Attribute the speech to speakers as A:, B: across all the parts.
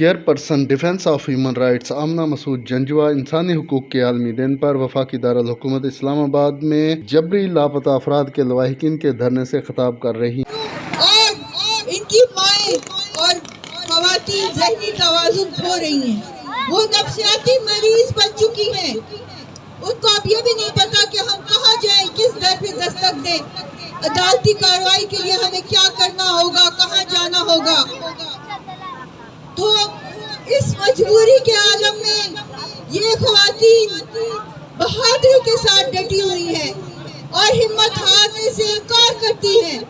A: Chairperson defence of human rights Amna Masood Janjua انسانی حقوق کے عالمی دن پر وفاقی دارالحکومت اسلام آباد میں جبری لاپتہ افراد کے لواحقین کے دھرنے سے خطاب کر رہی ہیں
B: اور ان کی مائیں اور خواتین ذہنی توازن کھو رہی ہیں، وہ نفسیاتی مریض بن چکی ہیں، ان کو اب یہ بھی نہیں پتا کہ ہم کہاں جائیں، کس در پہ دستک دیں، عدالتی کارروائی کے لیے ہمیں کیا کرنا ہوگا، کہاں جانا ہوگا۔ تو اس مجبوری کے عالم میں یہ خواتین بہادری کے ساتھ ڈٹی ہوئی ہیں اور ہمت ہارنے سے انکار کرتی ہیں۔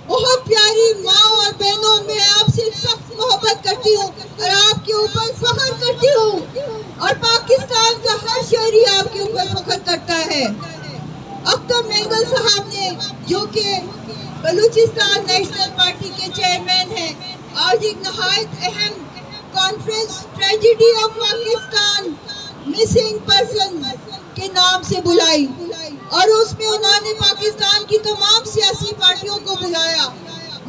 B: بہت پیاری ماں اور بہنوں، میں آپ سے سخت محبت کرتی ہوں اور آپ کے اوپر فخر کرتی ہوں، اور پاکستان کا ہر شہری آپ کے اوپر فخر کرتا ہے۔ اختر مینگل صاحب نے، جو کہ بلوچستان نیشنل پارٹی کے چیئرمین ہیں، آج ایک نہایت اہم conference tragedy of Pakistan missing person کے نام سے بلائی، اور اس میں انہوں نے پاکستان کی تمام سیاسی پارٹیوں کو بلایا،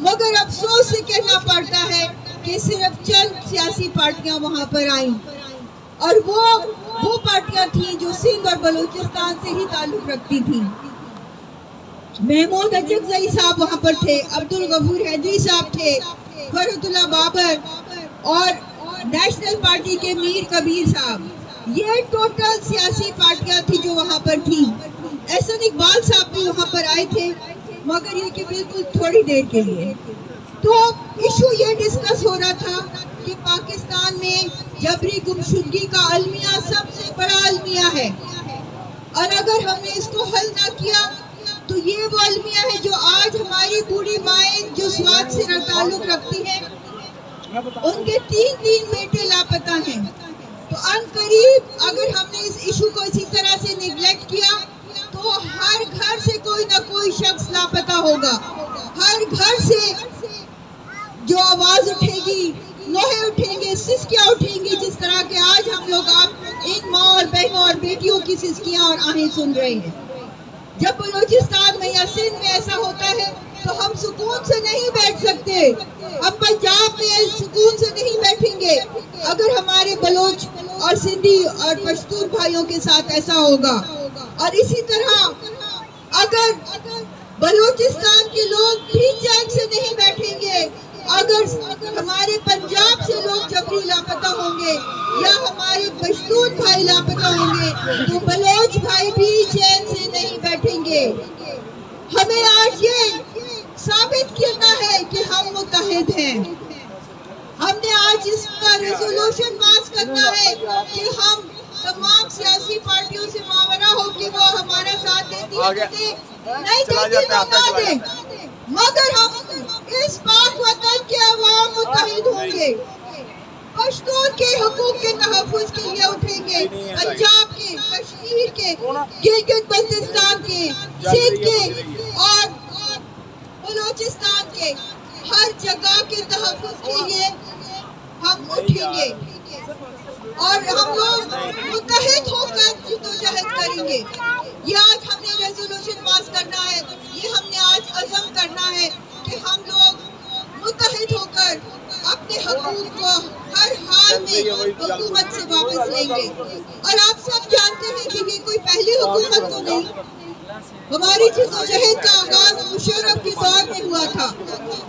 B: مگر افسوس سے کہنا پڑتا ہے کہ صرف چند سیاسی پارٹیاں وہاں پر آئیں، اور وہ پارٹیاں تھیں جو سندھ اور بلوچستان سے ہی تعلق رکھتی تھیں۔ محمود اچکزئی صاحب وہاں پر تھے، عبدالغفور حیدری صاحب تھے، فرحت اللہ بابر اور نیشنل پارٹی کے میر کبیر صاحب، یہ ٹوٹل سیاسی پارٹیاں تھیں جو وہاں پر تھیں۔ احسن اقبال صاحب بھی وہاں پر آئے تھے، مگر یہ کہ بالکل تھوڑی دیر کے لیے۔ تو ایشو یہ ڈسکس ہو رہا تھا کہ پاکستان میں جبری گمشدگی کا المیہ سب سے بڑا المیہ ہے، اور اگر ہم نے اس کو حل نہ کیا تو یہ وہ المیہ ہے جو آج ہماری بوڑھی مائیں جو سوات سے تعلق رکھتی ہیں، ان کے تین بیٹے لاپتہ ہیں۔ تو ان قریب اگر ہم نے اس ایشو کو اسی طرح سے نیگلیکٹ کیا تو ہر گھر سے کوئی نہ کوئی شخص لاپتہ ہوگا، ہر گھر سے جو آواز اٹھے گی، نوحے اٹھیں گے، سسکیاں اٹھیں گی، جس طرح کہ آج ہم لوگ آپ ان ماں اور بہنوں اور بیٹیوں کی سسکیاں اور آہیں سن رہے ہیں۔ جب بلوچستان میں یا سندھ میں ایسا ہوتا ہے تو ہم سکون سے نہیں بیٹھ سکتے، ہم پنجاب میں سکون سے نہیں بیٹھیں گے اگر ہمارے بلوچ اور سندھی اور پشتون بھائیوں کے ساتھ ایسا ہوگا۔ اور اسی طرح اگر بلوچستان کے لوگ بھی چین سے نہیں بیٹھیں گے، اگر ہمارے پنجاب سے لوگ جبری لاپتہ ہوں گے یا ہمارے پشتون بھائی لاپتہ ہوں گے تو بلوچ بھائی بھی چین سے نہیں بیٹھیں گے۔ ہمیں آج یہ ثابت کرنا ہے کہ ہم متحد ہیں۔ ہم نے آج اس کا ریزولوشن پاس کرنا ہے کہ ہم تمام سیاسی پارٹیوں سے ماورا ہو کہ وہ ہمارا ساتھ دیتی ہے، نہیں دیتی تو نہ دیں، مگر ہم اس پاک وطن کے عوام متحد ہوں گے، پشتون کے حقوق کے تحفظ کے لیے اٹھیں گے، پنجاب کے، کشمیر کے، گلگت بلتستان کے، سندھ کے اور بلوچستان کے، ہر جگہ کے تحفظ کے لیے ہم اٹھیں گے، اور ہم لوگ متحد ہو کر جدوجہد کریں گے۔ یہ آج ہم نے ریزولوشن پاس کرنا ہے، یہ ہم نے آج عزم کرنا ہے کہ ہم لوگ متحد ہو کر اپنے حقوق کو ہر حال میں حکومت سے واپس لیں گے۔ اور آپ سب جانتے ہیں کہ یہ کوئی پہلی حکومت تو نہیں، ہماری جدوجہد کا آغاز مشرف کے دور میں ہوا تھا،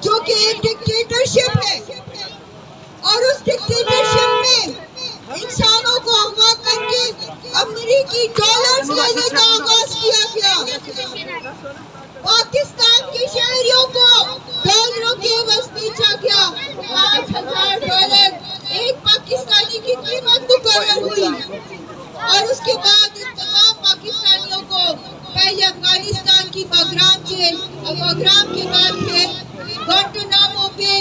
B: جو کہ ایک ڈکٹیٹرشپ ہے، اور اس ڈکٹیٹرشپ میں انسانوں کو اغوا کر کے امریکی ڈالرز لینے کا آغاز کیا گیا، پاکستان کے شہریوں کو ڈالروں کے عوض بیچا گیا، $5000 ایک پاکستانی کی قیمت مقرر ہوئی، اور اس کے بعد ان تمام پاکستانیوں کو پہلے افغانستان کی باگرام جیل اور باگرام کے بعد پھر گوانٹانامو پہ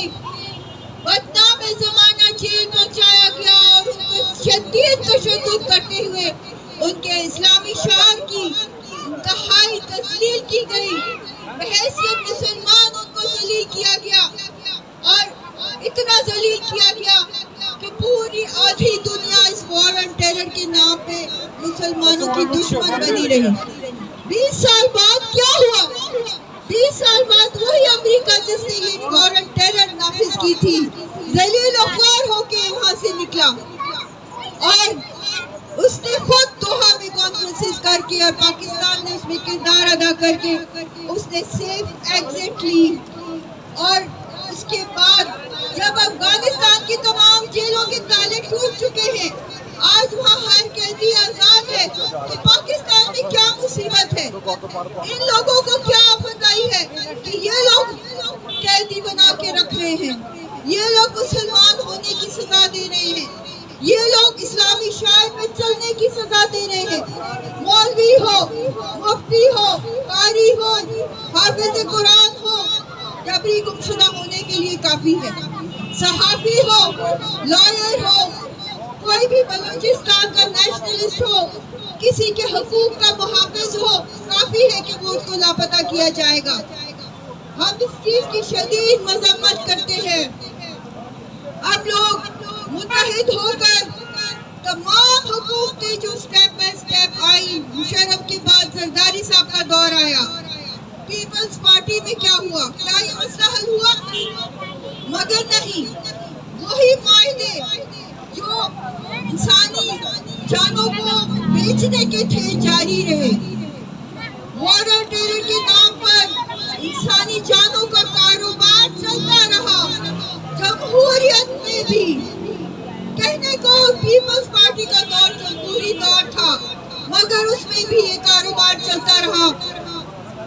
B: بدنام زمانہ جیل پہنچایا گیا، اور ان کو شدید تشدد کرتے ہوئے ان کے اسلامی شعار کی انتہائی تذلیل کی گئی، بحیثیت مسلمان ان کو ذلیل کیا گیا، اور اتنا ذلیل کیا گیا کہ پوری آدھی دنیا اس وار اینڈ ٹیرر کے نام پہ مسلمانوں کی دشمن بنی رہی۔ 20 سال بعد کیا ہوا؟ 20 سال بعد وہی امریکہ جس نے یہ وار اینڈ ٹیرر نافذ کی تھی، ذلیل و خوار ہو کے وہاں سے نکلا اور اس نے خود دوحہ میں کانفرنسز کر کے اور پاکستان نے اس میں کردار ادا کر کے اس نے سیف ایگزٹ لی. اور اس کے بعد جب افغانستان کی تمام جیلوں کے تالے ٹوٹ چکے ہیں، آج وہاں ہر قیدی آزاد ہے، تو پاکستان میں کیا مصیبت ہے؟ ان لوگوں کو کیا آفت آئی ہے کہ یہ لوگ قیدی بنا کے رکھ رہے ہیں، یہ لوگ مسلمان ہونے کی سزا دے رہے ہیں، یہ لوگ اسلامی شاعر میں چلنے کی سزا دے رہے ہیں. مولوی ہو، مفتی ہو، قاری ہو، حافظ قرآن ہو، جبری گمشدہ ہونے کے لیے کافی ہے. صحافی ہو، لائر ہو، کوئی بھی بلوچستان کا نیشنلسٹ ہو، کسی کے حقوق کا محافظ ہو، کافی ہے کہ وہ اس کو لاپتہ کیا جائے گا. ہم اس چیز کی شدید مذمت کرتے ہیں. اب لوگ متحد ہو کر تمام حکومتیں جو سٹیپ بائی سٹیپ آئی، مشرف کے بعد زرداری صاحب کا دور آیا، پیپلز پارٹی میں کیا ہوا؟ کیا یہ مسئلہ حل ہوا؟ مگر نہیں. وہی معاہدے جو انسانی جانوں کو بیچنے کے تھے جاری رہے. وار اور ٹیرر کے نام پر انسانی جانوں کا کاروبار چلتا رہا. جمہوریت میں بھی کہنے کو پیپلز پارٹی کا دور جمہوری دور تھا، مگر اس میں بھی یہ کاروبار چلتا رہا.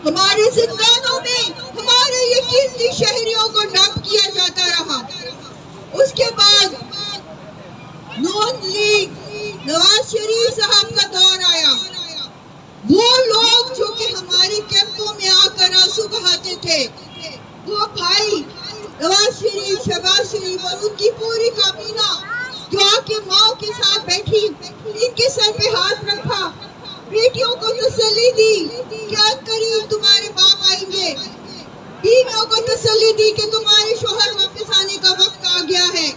B: ہمارے زندانوں میں ہمارے یقینی شہریوں کو ڈمپ کیا جاتا رہا. اس کے بعد نون لیگ نواز شریف صاحب کا دور آیا. وہ لوگ جو کہ ہمارے کیمپوں میں آ کر آنسو بہاتے تھے، وہ بھائی نواز شریف، شہباز شریف اور ان کی پوری کابینہ جو آ کے ماؤں کے ساتھ بیٹھی، ان کے سر پہ ہاتھ رکھا، بیٹیوں کو تسلی دی کہ اب قریب تمہارے باپ آئیں گے، بیویوں کو تسلی دی کہ تمہارے شوہر واپس آنے کا وقت آ گیا ہے،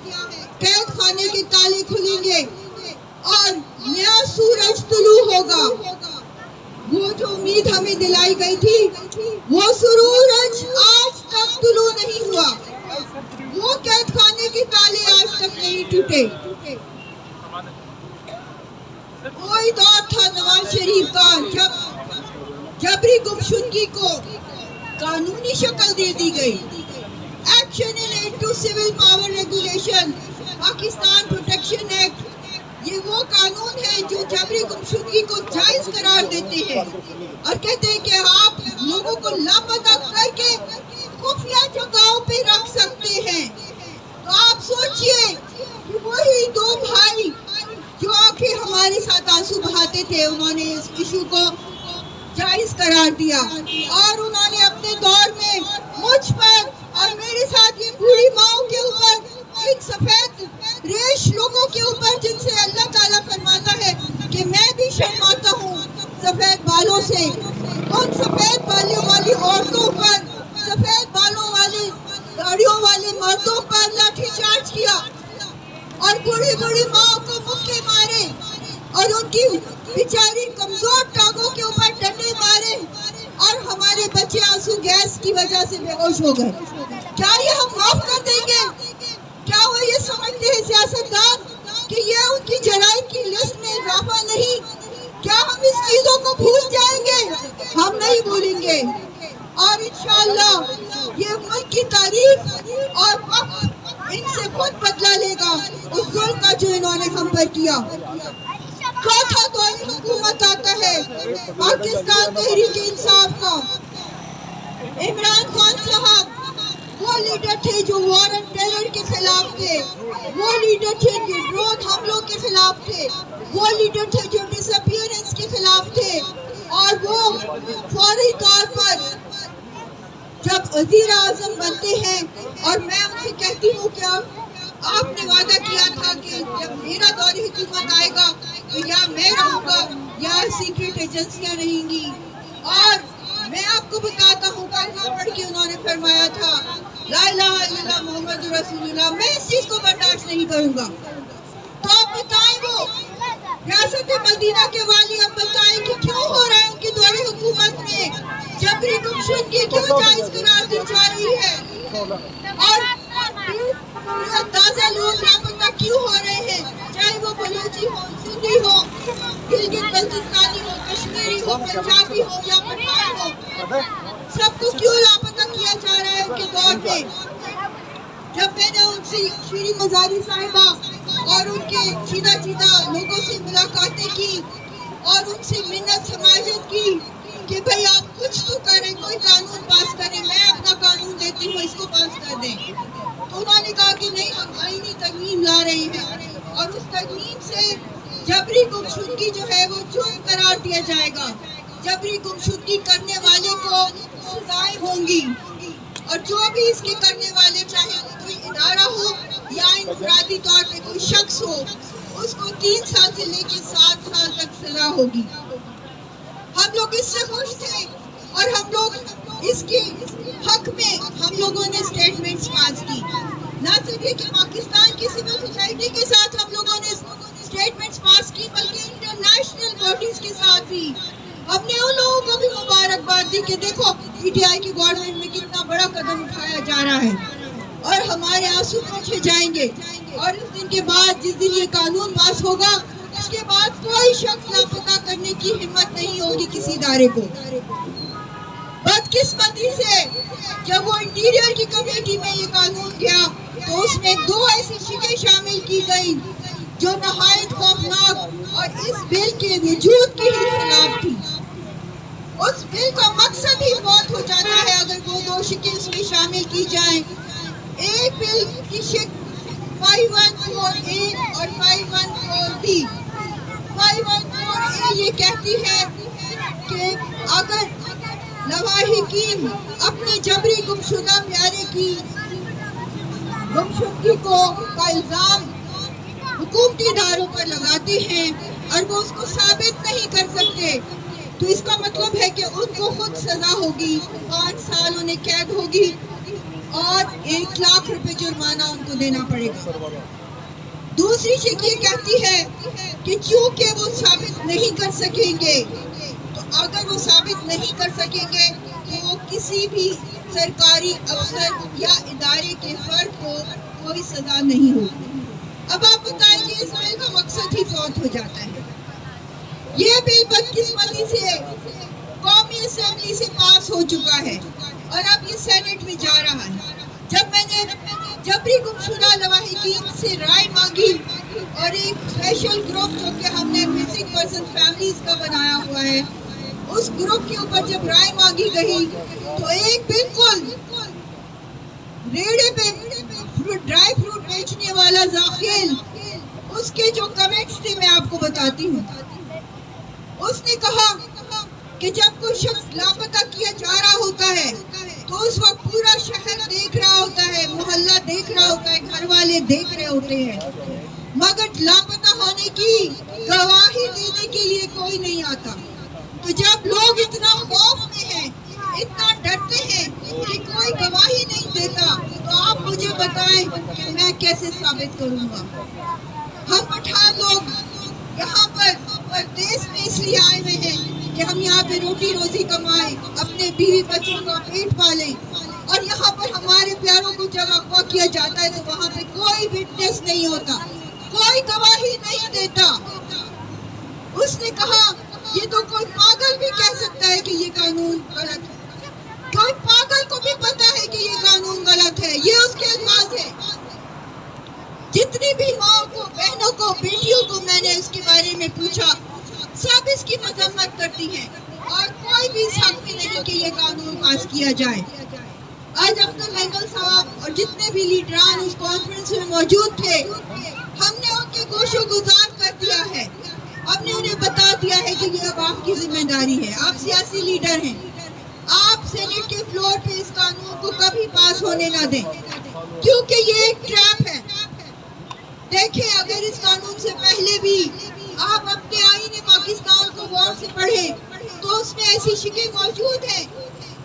B: قید خانے کے تالے کھلیں گے اور نیا سورج طلوع ہوگا. وہ جو امید ہمیں دلائی گئی تھی، وہ سورج آج تک طلوع نہیں ہوا. وہ قید خانے کے تالے آج تک نہیں ٹوٹے. کوئی دور تھا نواز شریف کا جب جبری گمشدگی کو قانونی شکل دے دی گئی. Action in aid to civil power regulation, Pakistan protection act, یہ وہ قانون ہے جو جبری گمشدگی کو جائز قرار دیتے ہیں اور کہتے ہیں کہ آپ لوگوں کو لاپتہ کر کے خفیہ جگہوں پہ رکھ سکتے ہیں. تو آپ سوچئے کہ وہی دو بھائی جو آ کے ہمارے ساتھ آنسو بہاتے تھے، انہوں نے اس ایشو کو جائز قرار دیا اور انہوں نے اپنے دور میں مجھ پر اور میرے ساتھ یہ بوڑھی ماؤں کے اوپر، ان سفید ریش لوگوں کے اوپر جن سے اللہ تعالیٰ فرماتا ہے کہ میں بھی شرماتا ہوں سفید بالوں سے، ان سفید بالوں والی عورتوں پر، سفید بالوں والے گاڑیوں والے مردوں پر لاٹھی چارج کیا اور بوڑھی بوڑھی ماں کو مکے مارے اور ان کی بیچاری کمزور ٹانگوں کے اوپر ڈنڈے مارے اور ہمارے بچے آنسو گیس کی وجہ سے بے ہوش ہو گئے. کیا یہ ہم معاف کر دیں گے؟ کیا وہ یہ سمجھتے ہیں سیاستدان کہ یہ ان کی جرائم کی لسٹ میں اضافہ نہیں؟ کیا ہم اس چیزوں کو بھول جائیں گے؟ ہم نہیں بھولیں گے اور انشاءاللہ یہ ملک کی تاریخ اور وقت ان سے خود بدلہ لے گا اس ظلم کا جو انہوں نے ہم پر کیا. چوتھا دور حکومت آتا ہے پاکستان تحریک انصاف کا. عمران خان صاحب وہ لیڈر تھے جو وار اینڈ ٹیرر کے خلاف تھے، وہ لیڈر تھے جو ڈرون حملوں کے خلاف تھے، وہ لیڈر تھے جو ڈس اپیئرنس کے خلاف تھے اور وہ فوری طور پر جب وزیر اعظم بنتے ہیں اور میں ان سے کہتی ہوں کہ آپ نے وعدہ کیا تھا کہ جب میرا دور حکومت آئے گا تو یا میں رہوں گا یا سیکرٹ ایجنسیاں رہیں گی، اور میں آپ کو بتاتا ہوں کلمہ پڑھ کے انہوں نے فرمایا تھا لا الہ الا اللہ محمد رسول اللہ. میں اس چیز کو برداشت نہیں کروں گا. تو آپ بتائیں وہ ریاست مدینہ کے والی اب بتائیں کہ کیوں ہو رہا ہے ان کے دور حکومت میں جبری گمشدگی کیوں جائز قرار دی جا رہی ہے. اور اندازہ لوگ لاپتہ کیوں ہو رہے ہیں، چاہے وہ بلوچی ہو، سندھی ہو، گلگت بلتستانی ہو، کشمیری ہو، پنجابی ہو یا پٹھان ہو، سب کو کیوں لاپتہ کیا جا رہا ہے ان کے دور میں؟ جب میں نے ان سے شیریں مزاری صاحبہ اور ان کے چیدہ لوگوں سے ملاقاتیں کی اور ان سے منت سماجت کی کہ بھئی آپ کچھ تو کریں، کوئی قانون پاس کریں، میں اپنا قانون دیتی ہوں، اس کو پاس کر دیں، تو انہوں نے کہا کہ نہیں، ہم آئینی ترمیم لا رہے ہیں اور اس ترمیم سے جبری گمشدگی جو ہے وہ جرم قرار دیا جائے گا، جبری گمشدگی کرنے والے کو سزائیں ہوں گی، اور جو بھی اس کے کرنے والے، چاہے کوئی ادارہ ہو یا انفرادی طور پہ کوئی شخص ہو، اس کو 3 سال سے لے کے 7 سال تک سزا ہوگی۔ ہم لوگ اس سے خوش تھے اور ہم لوگ اس کے حق میں ہم لوگوں نے سٹیٹمنٹس پاس کی، نہ صرف یہ کہ پاکستان کی سول سوسائٹی کے ساتھ ہم لوگوں نے سٹیٹمنٹس پاس کی، بلکہ انٹرنیشنل باڈیز کے ساتھ بھی ہم نے ان لوگوں کو بھی مبارکباد دی کہ دیکھو پی ٹی آئی کی گورنمنٹ میں کتنا بڑا قدم اٹھایا جا رہا ہے اور ہمارے آنسو پوچھے جائیں گے، اور اس دن کے بعد جس دن یہ قانون پاس ہوگا اس کے بعد کوئی شخص لاپتہ کرنے کی ہمت نہیں ہوگی کسی ادارے کو۔ بدقسمتی سے جب وہ انٹیریئر کی کمیٹی میں یہ قانون گیا تو اس میں 2 ایسی شکیں شامل کی گئیں جو نہایت خوفناک اور اس بل کے وجود کے ہی خلاف تھی۔ اس بل کا مقصد ہی بہت ہو جاتا ہے اگر وہ 2 شکیں اس میں شامل کی جائیں۔ ایک بل کی شک 514A اور 514B۔ 514A یہ کہتی ہے کہ اگر لواحقین اپنے جبری گمشدہ پیارے کی گمشدگی کا الزام حکومتی اداروں پر لگاتے ہیں اور وہ اس کو ثابت نہیں کر سکتے تو اس کا مطلب ہے کہ ان کو خود سزا ہوگی، 5 سال انہیں قید ہوگی اور 1 لاکھ روپے جرمانہ ان کو دینا پڑے گا۔ دوسری شک یہ کہتی ہے کہ چونکہ وہ ثابت نہیں کر سکیں گے، تو اگر وہ ثابت نہیں کر سکیں گے تو وہ کسی بھی سرکاری افسر یا ادارے کے فرد کو کوئی سزا نہیں ہوگی۔ اب آپ بتائیں کہ اس بل کا مقصد ہی فوت ہو جاتا ہے۔ یہ بل بدقسمتی سے قومی اسمبلی سے پاس ہو چکا ہے اور اب یہ سینٹ میں جا رہا ہے۔ جب میں نے جبری گمشدہ لواحقین سے رائے مانگی اور ایک اسپیشل گروپ جو کہ ہم نے مسنگ پرسن فیملیز کا بنایا ہوا ہے، اس گروپ کے اوپر جب رائے مانگی گئی تو ایک بالکل ریڑے پہ ڈرائی فروٹ بیچنے والا ذاخیل، اس کے جو کمنٹس تھے میں آپ کو بتاتی ہوں۔ اس نے کہا کہ جب کوئی شخص لاپتہ کیا جا رہا ہوتا ہے تو اس وقت پورا شہر دیکھ رہا ہوتا ہے، محلہ دیکھ رہا ہوتا ہے، گھر والے دیکھ رہے ہوتے ہیں، مگر لاپتہ ہونے کی گواہی دینے کے لیے کوئی نہیں آتا۔ تو جب لوگ اتنا خوف میں ہیں، اتنا ڈرتے ہیں کہ کوئی گواہی نہیں دیتا، تو آپ مجھے بتائیں کہ میں کیسے ثابت کروں گا؟ ہم پٹھان لوگ یہاں پر پردیس میں اس لیے آئے ہوئے ہیں کہ ہم یہاں پہ روٹی روزی کمائیں، اپنے بیوی بچوں کا پیٹ پالیں، اور یہاں پر ہمارے پیاروں کو جب اغوا کیا جاتا ہے تو وہاں پہ کوئی وٹنس نہیں ہوتا، کوئی گواہی نہیں دیتا۔ اس نے کہا یہ تو کوئی پاگل بھی کہہ سکتا ہے کہ یہ قانون غلط ہے، کوئی پاگل کو بھی پتا ہے کہ یہ قانون غلط ہے، یہ اس کے الفاظ ہے۔ جتنی بھی ماں کو، بہنوں کو، بیٹیوں کو میں نے اس کے بارے میں پوچھا، سب اس کی مذمت کرتی ہیں اور کوئی بھی اس حق میں نہیں کہ یہ قانون پاس کیا جائے۔ آج عبدل مینگل صاحب اور جتنے بھی لیڈران اس کانفرنس میں موجود تھے، ہم نے ان کے گوشو گزار کر دیا ہے، ہم نے انہیں بتا دیا ہے کہ یہ اب آپ کی ذمہ داری ہے، آپ سیاسی لیڈر ہیں، آپ سینٹ کے فلور پہ اس قانون کو کبھی پاس ہونے نہ دیں، کیونکہ یہ ایک ٹریپ ہے۔ دیکھیں اگر اس قانون سے پہلے بھی آپ اپنے آئین پاکستان کو غور سے پڑھیں تو اس میں ایسی شکیں موجود ہیں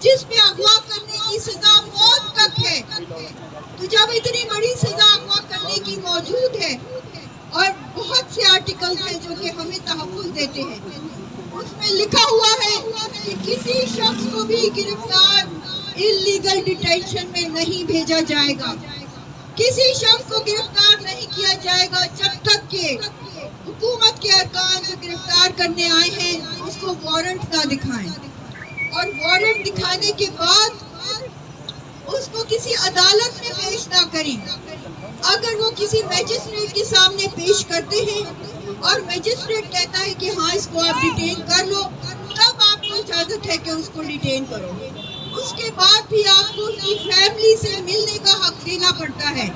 B: جس میں اغوا کرنے کی سزا موت تک ہے۔ تو جب اتنی بڑی سزا اغوا کرنے کی موجود ہے اور بہت سے آرٹیکل ہیں جو کہ ہمیں تحفظ دیتے ہیں، اس میں لکھا ہوا ہے کہ کسی شخص کو بھی گرفتار انلیگل ڈیٹینشن میں نہیں بھیجا جائے گا۔ کسی شخص کو گرفتار نہیں کیا جائے گا جب تک کہ حکومت کے ارکان جو گرفتار کرنے آئے ہیں اس کو وارنٹ نہ دکھائیں، اور وارنٹ دکھانے کے بعد اس کو کسی عدالت میں پیش نہ کریں۔ اگر وہ کسی میجسٹریٹ کے سامنے پیش کرتے ہیں اور میجسٹریٹ کہتا ہے کہ ہاں اس کو آپ ڈیٹین کر لو، تب آپ کو اجازت ہے کہ اس کو ڈیٹین کرو۔ اس کے بعد بھی آپ کو اس کی فیملی سے ملنے کا حق دینا پڑتا ہے۔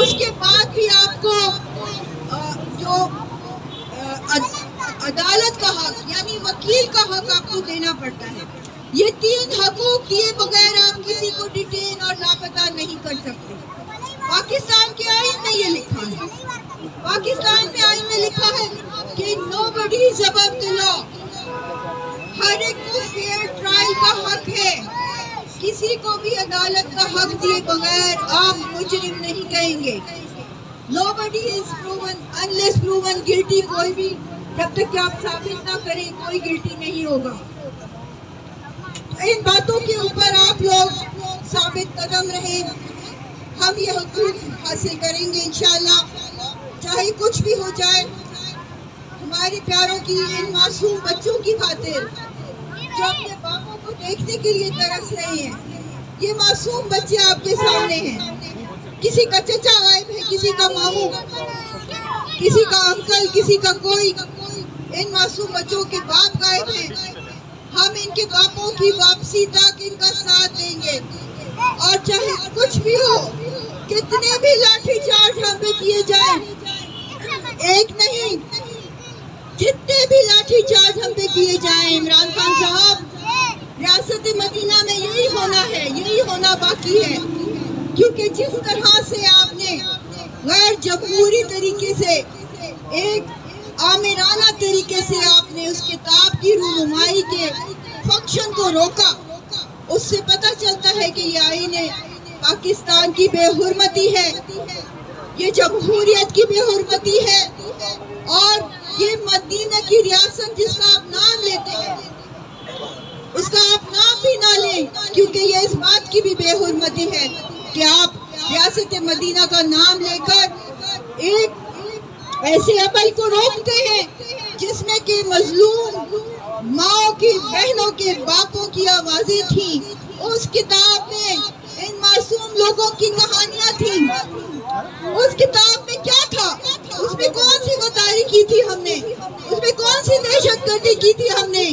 B: اس کے بعد بھی آپ کو جو عدالت کا حق یعنی وکیل کا حق آپ کو دینا پڑتا ہے۔ یہ 3 حقوق دیے بغیر آپ کسی کو ڈیٹین اور لاپتہ نہیں کر سکتے۔ پاکستان کے آئین میں یہ لکھا ہے، پاکستان میں آئین میں لکھا ہے کہ nobody is above the law، ہر ایک کو فیئر ٹرائل کا حق ہے۔ کسی کو بھی عدالت کا حق دیے بغیر آپ مجرم نہیں کہیں گے۔ nobody is proven unless proven guilty، کوئی بھی جب تک کہ آپ ثابت نہ کریں کوئی گلٹی نہیں ہوگا۔ ان باتوں کے اوپر آپ لوگ ثابت قدم رہیں، ہم یہ حقوق حاصل کریں گے انشاءاللہ، چاہے کچھ بھی ہو جائے۔ ہمارے پیاروں کی ان معصوم بچوں کی خاطر جو اپنے باپوں کو دیکھنے کے لیے ترس رہے ہیں، یہ معصوم بچے آپ کے سامنے ہیں۔ کسی کا چچا غائب ہے، کسی کا ماموں، کسی کا انکل، کسی کا کوئی، ان معصوم بچوں کے باپ غائب ہیں۔ ہم ان کے باپوں کی واپسی تک ان کا ساتھ دیں گے، اور چاہے کچھ بھی ہو، کتنے بھی لاٹھی چارج ہم پہ کیے جائیں، ایک نہیں جتنے بھی لاٹھی چارج ہم پہ کیے جائیں، عمران خان صاحب ریاست مدینہ میں یہی ہونا ہے، یہی ہونا باقی ہے، کیونکہ جس طرح سے آپ نے غیر جمہوری طریقے سے ایک آمرانہ طریقے سے آپ نے اس کتاب کی رونمائی کے فنکشن کو روکا، اس سے پتہ چلتا ہے کہ یہ آئین پاکستان کی بے حرمتی ہے، یہ جمہوریت کی بے حرمتی ہے، اور یہ مدینہ کی ریاست جس کا آپ نام لیتے ہیں اس کا آپ نام بھی نہ لیں، کیونکہ یہ اس بات کی بھی بے حرمتی ہے کہ آپ ریاست مدینہ کا نام لے کر ایک ایسے عمل کو روکتے ہیں جس میں کہ مظلوم ماں کی، بہنوں کے، باپوں کی آوازیں تھیں۔ اس کتاب میں ان معصوم لوگوں کی کہانیاں تھیں۔ اس کتاب میں کیا تھا؟ اس میں کون سی غداری کی تھی ہم نے؟ اس میں کون سی دہشت گردی کی تھی ہم نے؟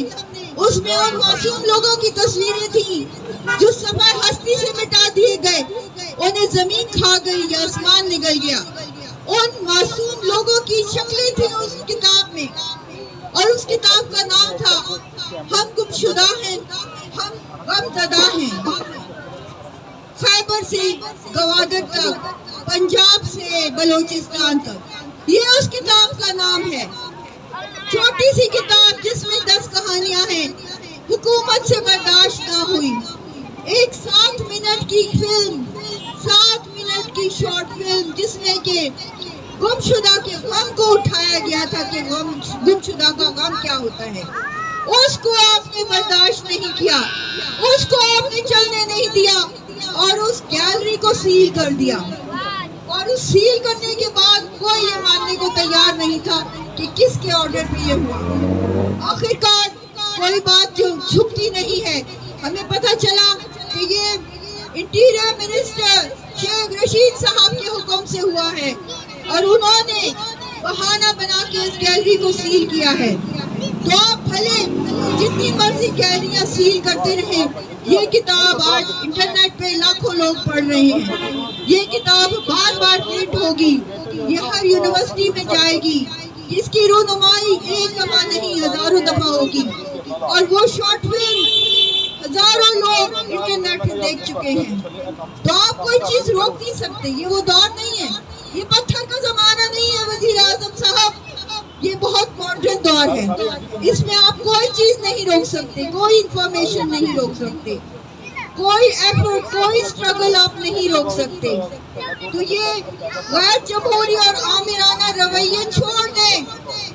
B: اس میں ان معصوم لوگوں کی تصویریں تھیں جو صفحہ ہستی سے مٹا دیے گئے، انہیں زمین کھا گئی یا آسمان نگل گیا۔ ان معصوم لوگوں کی شکلیں تھیں اس کتاب میں، اور اس کتاب کا نام تھا ہم گمشدہ ہیں، ہم غمزدہ ہیں۔ خیبر سے گوادر تک، پنجاب سے بلوچستان تک، یہ اس کتاب کا نام ہے۔ چھوٹی سی کتاب جس میں 10 کہانیاں ہیں، حکومت سے برداشت نہ ہوئی۔ ایک 7 منٹ کی فلم، 7 منٹ کی شارٹ فلم جس میں کہ گمشدہ کے غم کو اٹھایا گیا تھا کہ گمشدہ کا غم کیا ہوتا ہے، اس کو آپ نے برداشت نہیں کیا، اس کو آپ نے چلنے نہیں دیا، اور اس گیلری کو سیل کر دیا۔ اور اس سیل کرنے کے بعد کوئی یہ ماننے کو تیار نہیں تھا کہ کس کے آرڈر پہ یہ ہوا۔ آخرکار کوئی بات جو چھپتی نہیں ہے، ہمیں پتہ چلا کہ یہ انٹیریئر منسٹر شیخ رشید صاحب کے حکم سے ہوا ہے، اور انہوں نے بہانہ بنا کے اس گیلری کو سیل کیا ہے۔ تو آپ بھلے جتنی مرضی گیلریاں سیل کرتے رہیں، یہ کتاب آج انٹرنیٹ پہ لاکھوں لوگ پڑھ رہے ہیں، یہ کتاب بار بار پرنٹ ہوگی، یہ ہر یونیورسٹی میں جائے گی، اس کی رونمائی ایک دفعہ نہیں ہزاروں دفعہ ہوگی، اور وہ شارٹ فلم ہزاروں لوگ انٹرنیٹ پہ دیکھ چکے ہیں۔ تو آپ کوئی چیز روک نہیں سکتے، یہ وہ دور نہیں ہے، یہ پتھر کا زمانہ نہیں ہے وزیر اعظم صاحب، یہ بہت ماڈرن دور ہے، اس میں آپ کوئی چیز نہیں روک سکتے، کوئی انفارمیشن نہیں روک سکتے، کوئی ایفرٹ، کوئی اسٹرگل آپ نہیں روک سکتے۔ تو یہ غیر جمہوری اور آمرانہ رویے چھوڑ دیں۔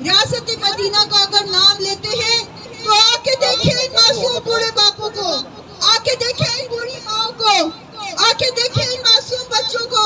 B: ریاست مدینہ کا اگر نام لیتے ہیں تو آ کے دیکھیں ان معصوم بوڑھے باپوں کو، آ کے دیکھیں ان بوڑھی ماں کو، آ کے دیکھیں ان معصوم بچوں کو،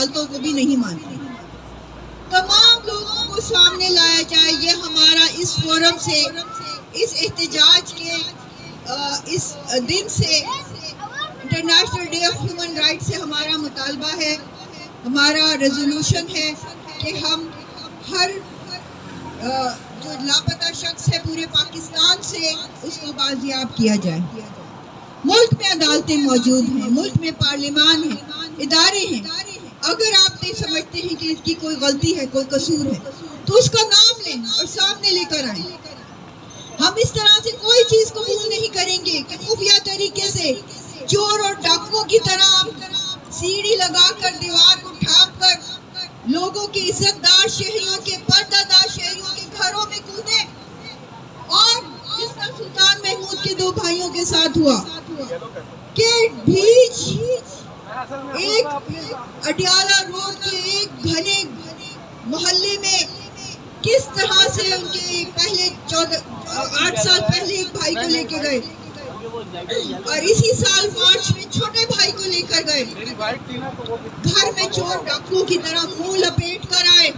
B: عدالتوں کو بھی نہیں مانتے. تمام لوگوں کو سامنے لایا جائے. یہ ہمارا اس فورم سے, اس احتجاج کے اس دن سے, international day of human right سے ہمارا مطالبہ ہے, ہمارا ریزولوشن ہے کہ ہم ہر جو لاپتہ شخص ہے پورے پاکستان سے اس کو بازیاب کیا جائے. ملک میں عدالتیں موجود ہیں, ملک میں پارلیمان ہے, ادارے ہیں. اگر آپ نہیں سمجھتے ہیں کہ اس کی کوئی غلطی ہے, کوئی قصور ہے, تو اس کا نام لیں اور سامنے لے کر آئیں. ہم اس طرح سے کوئی چیز قبول نہیں کریں گے کہ خفیہ طریقے سے چور اور ڈاکوؤں کی طرح سیڑھی لگا کر, دیوار کو ٹھاپ کر لوگوں کی عزت دار شہریوں کے, پردہ دار شہریوں کے گھروں میں کودیں. اور جس طرح سلطان محمود کے 2 بھائیوں کے ساتھ ہوا کہ بھیج ایک اڈیالہ روڈ کے ایک گھنے محلے میں کس طرح سے ان کے پہلے 8 سال پہلے ایک بھائی کو لے کے گئے اور اسی سال مارچ میں چھوٹے بھائی کو لے کر گئے. گھر میں چور ڈاکوؤں کی طرح منہ لپیٹ کر آئے.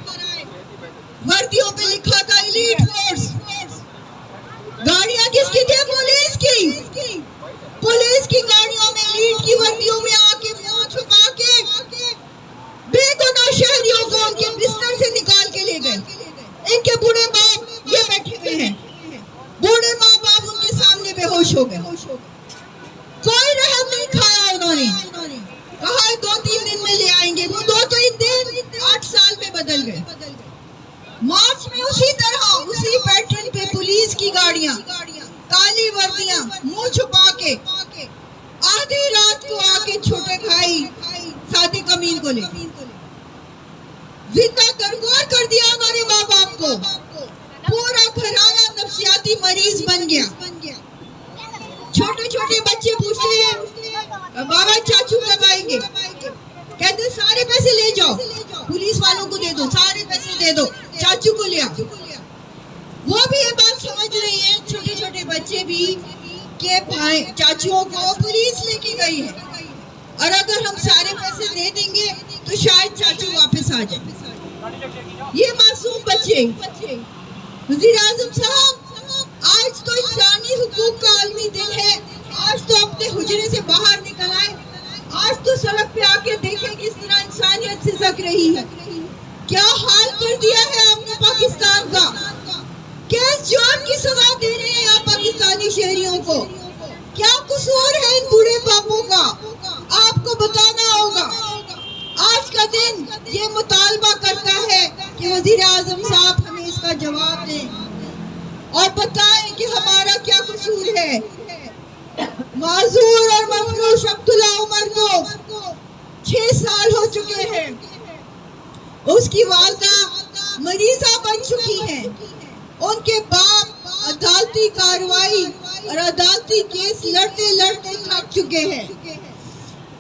B: وردیوں پہ لکھا تھا ایلیٹ فورس. گاڑیاں کس کی تھی؟ پولیس کی. پولیس کی گاڑیوں میں, ایلیٹ کی وردیوں میں آ کے منہ چھپا کے بے گناہ شہریوں کو ان کے بستر سے نکال کے لے گئے. ان کے بوڑھے باپ یہ بیٹھے ہوئے ہیں, بوڑھے ماں باپ ان کے سامنے بے ہوش ہو گئے. کوئی رحم نہیں کھایا. انہوں نے کہا 2-3 دن میں لے آئیں گے. وہ 2-3 دن 8 سال میں بدل گئے. مارچ میں اسی طرح اسی پیٹرن پہ پولیس کی گاڑیاں, کالی وردیاں, منہ چھپا کے آدھی رات کو آ کے چھوٹے بھائی صادق امین کو لے زندہ درگور کر دیا. ہمارے ماں باپ کو پورا گھرانہ نفسیاتی مریض بن گیا. چھوٹے چھوٹے بچے پوچھتے ہیں بابا چاچو کب آئیں گے؟ کہتے سارے پیسے لے جاؤ, پولیس والوں کو دے دو, سارے پیسے دے دو, چاچو کو لیا. وہ بھی یہ بات سمجھ رہی ہیں چھوٹے چھوٹے بچے بھی کہ بھائی چاچوؤں کو پولیس لے کے گئی ہے, اور اگر ہم سارے پیسے دے دیں گے تو شاید چاچو واپس آ جائیں. یہ معصوم بچے. وزیر اعظم صاحب, آج تو انسانی حقوق کا عالمی دن ہے. آج تو اپنے حجرے سے باہر نکل آئے. آج تو سڑک پہ آ کے دیکھیں کس طرح انسانیت سے زک رہی ہے. کیا حال کر دیا ہے آپ نے پاکستان کا. کیس جان کی سزا دے رہے ہیں آپ پاکستانی شہریوں کو. کیا قصور ہے ان بوڑھے باپوں کا, آپ کو بتانا ہوگا. آج کا دن یہ مطالبہ کرتا ہے کہ وزیر اعظم صاحب ہمیں اس کا جواب دیں اور بتائیں کہ ہمارا کیا قصور ہے. معذور اور مفلوج عبداللہ عمر کو 6 سال ہو چکے ہیں. اس کی والدہ مریضہ بن چکی ہیں. ان کے باپ عدالتی کارروائی اور عدالتی کیس لڑتے لڑتے تھک چکے ہیں.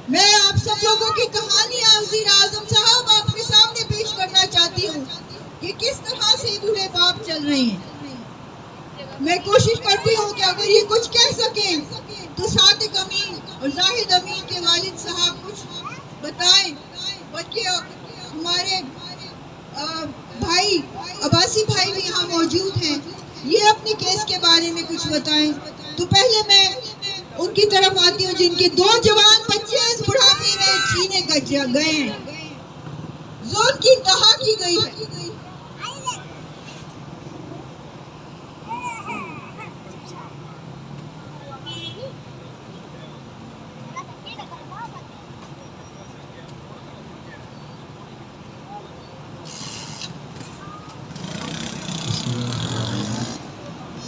B: میں آپ سب لوگوں کی کہانیاں وزیر اعظم صاحب آپ کے سامنے پیش کرنا چاہتی ہوں کہ کس طرح سے بوڑھے باپ چل رہے ہیں. میں کوشش کرتی ہوں کہ اگر یہ کچھ کہہ سکیں تو صادق امین اور زاہد امین کے والد صاحب کچھ بتائیں. بلکہ ہمارے بھائی عباسی بھائی بھی یہاں موجود ہیں, یہ اپنے کیس کے بارے میں کچھ بتائیں. تو پہلے میں ان کی طرف آتی ہوں جن کے 2 جوان بچے اس بڑھاپے میں چھینے گئے ہیں. ظلم کی انتہا کی گئی ہے.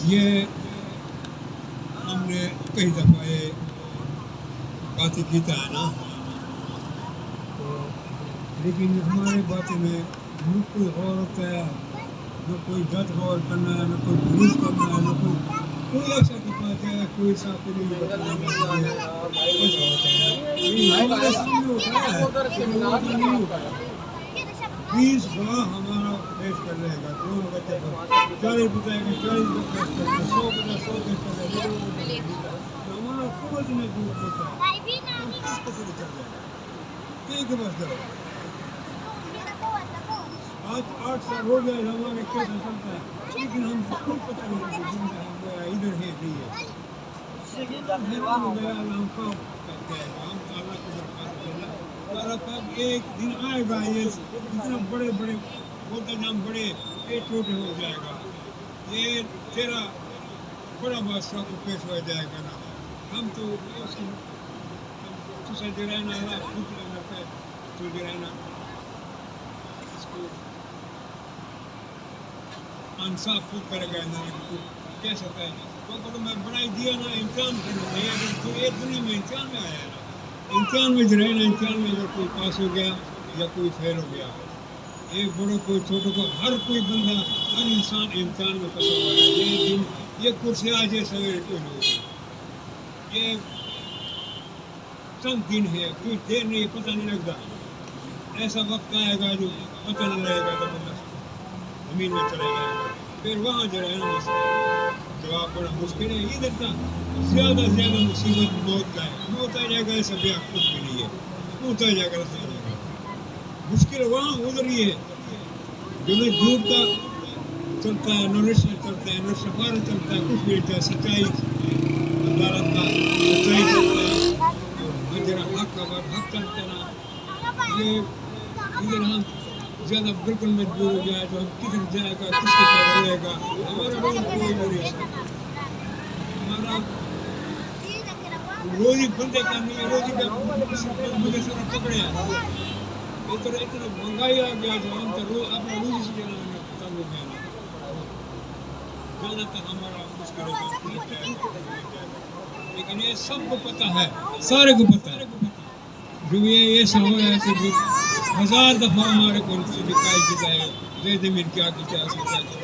C: یہ ہم نے کئی دفعہ باتیں کیتا ہے نا, تو لیکن ہمارے باتیں میں نہ کوئی غور ہوتا ہے, نہ کوئی جج غور کرنا ہے, نہ کوئی پولیس کرنا ہے, نہ کوئی ایسا دکھاتا ہے, کوئی صاحب نہیں بتانا ایسا ہوتا ہے. ہمارے سامنے ہوتا ہے 20 گواہ ہمارا پیش کر رہے گا. دونوں بچے پر 40 بتائے گا, 40 پیش کر رہے گا, 100 بتا 100 پیش کر رہے گا. ہمارا خوب میں دور ہوتا ہے. کس کو سے چل رہا ہے ٹھیک ہے. بس آج 8 سال ہو گئے ہمارے کیسا چلتا ہے لیکن ہم کو کوئی پتہ نہیں کہ زندہ ہم ادھر ہے نہیں ہے ہم کام کرتے ہیں ہم اللہ کو درخواست دینا اللہ پاک ایک دن آئے گا یہ اتنا بڑے بڑے بولتا جام بڑے یہ چھوٹے ہو جائے گا یہ تیرا بڑا بادشاہ کو پیش ہو جائے گا نا ہم تو جو رہنا اللہ خود رہنا پہ جو رہنا اس کو انصاف خود کرے گا نا کہہ سکتا ہے تو میں بڑائی دیا نا امتحان کرنا ہے تو یہ دنیا میں امتحان میں آیا نا امتحان میں جو رہنا امتحان میں اگر کوئی پاس ہو گیا یا کوئی فیل ہو گیا ایک بڑوں کوئی چھوٹوں کو ہر کوئی بندہ ہر انسان امتحان میں پھنسا ہوا ہے یہ کرسی آج ہے سویرے کوئی نہیں ہوگی یہ چند دن ہے کوئی دیر نہیں پتہ نہیں لگتا ایسا وقت آئے گا جو پتہ نہیں لگے گا تو بندہ زمین میں چلے جائے گا پھر وہاں جو ہے نا جواب بڑا مشکل ہے ادھر کا زیادہ مصیبت موت کا ہے موت آ جائے گا ایسا بھی آپ کچھ بھی نہیں ہے موت آ جائے گا ایسا نہیں ہے مشکل وہاں ادھر ہی ہے جو نہ جھوٹ کا چلتا ہے نہ رشوہ چلتا ہے نہ سفارت چلتا ہے کچھ بھی نہیں چلتا سچائی عدالت کا سچائی چلتا ہے اور جرا حق کا بات حق چلتا ہے یہ ادھر ہم زیادہ بالکل مجبور ہو جائے تو ہم کدھر جائے گا کس کے پاس رہے گا ہمارا روز کوئی نہیں ہے ہمارا روزی بندے کا نہیں ہے روزی کا مجھے سارا پکڑیا اتنا مہنگائی آ گیا جو ہم تو اپنا روزی سے جانا تنگ ہو گیا جانا تو ہمارا مشکل ہے لیکن یہ سب کو پتہ ہے سارے کو پتہ ہے جو یہ ایسا ہو ہے کہ 1000 دفعہ ہمارے کو سے نکاح کیا ہے دے زمین کیا کیا ہے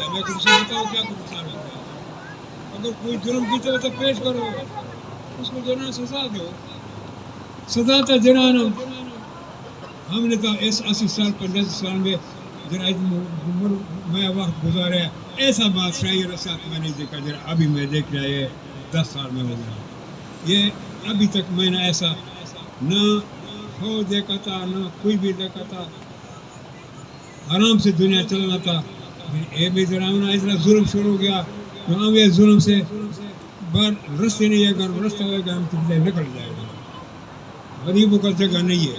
C: میں تم سے بتاؤں کیا کچھ نقصان ہوتا ہے اگر کوئی جرم کیتا ہو تو پیش کرو اس کو جو نا سزا دو سزا تو جرانہ ہم نے تو اس 80 سال 85 سال میں جرا میں وقت گزارا ایسا بادشاہی رسات میں نہیں دیکھا جرا ابھی میں دیکھ رہا ہے 10 سال میں ہو گیا یہ ابھی تک میں نے ایسا نہ ہو دیکھا تھا نہ کوئی بھی دیکھا تھا آرام سے دنیا چلنا تھا یہ بھی ذرا اتنا ظلم شروع ہو گیا تو ہم یہ ظلم سے بار رستے نہیں ہے اگر رستہ ہوئے گا ہم تو نکل جائے گا غریبوں کا جگہ نہیں ہے